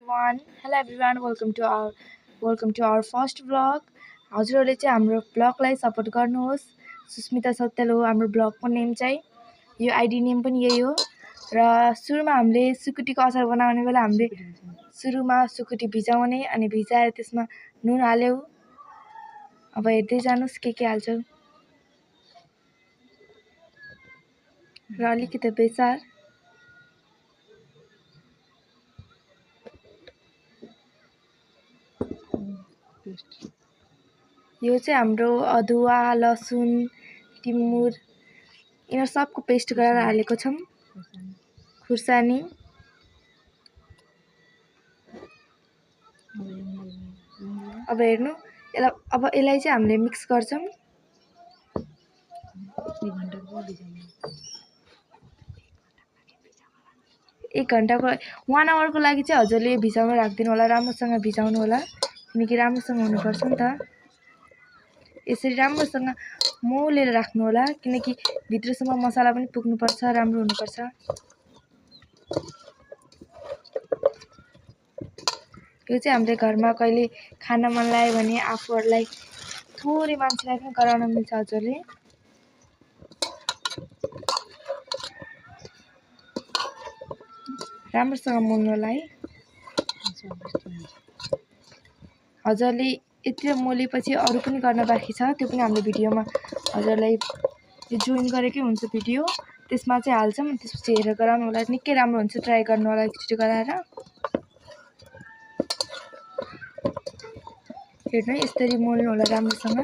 everyone. Hello everyone. Welcome to our first vlog. हजुरहरूले चाहिँ हाम्रो ब्लगलाई सपोर्ट गर्नुहोस्. सुस्मिता सत्याल हो हाम्रो ब्लगको नेम चाहिँ. यो आईडी नेम पनि यही हो. र सुरुमा हामीले सुकुटीको अचार बनाउने बेला हामीले सुरुमा सुकुटी भिजाउने अनि भिजाएर त्यसमा नुन हाल्यौ. अब हेर्दै जानुस् के हाल्छौ. र अलिकति बेसार. यो चाहिँ हाम्रो अदुवा लसुन टिमुर यिनीहरू सबको पेस्ट गरेर हालेको छौं. खुर्सानी अब हेर्नु यसलाई चाहिँ हामीले मिक्स गर्छौं. 1 घण्टाको 1 आवरको लागि चाहिँ हजुरले भिजाउन राख्दिनु होला. राम्रोसँग भिजाउनु होला किनकि राम्रोसँग हुनुपर्छ नि त. यसरी राम्रोसँग मोलेर राख्नु होला किनकि भित्रसम्म मसला पनि पुग्नुपर्छ, राम्रो हुनुपर्छ. यो चाहिँ हामीले घरमा कहिले खान मन लाग्यो भने आफूहरुलाई थोरै मान्छेलाई पनि गराउन मिल्छ हजुरले. राम्रोसँग मोल्नु होला है. हजुरले यति मोलेपछि अरु पनि गर्न बाँकी छ. त्यो पनि हाम्रो भिडियोमा हजुरलाई जोइन गरेकै हुन्छ भिडियो. त्यसमा चाहिँ हाल्छौं. त्यसपछि हेरेर गराउनु होला. निकै राम्रो हुन्छ. ट्राई गर्नु होला एकचोटी गराएर. हेर्नु यसरी मोल्नु होला राम्रोसँग.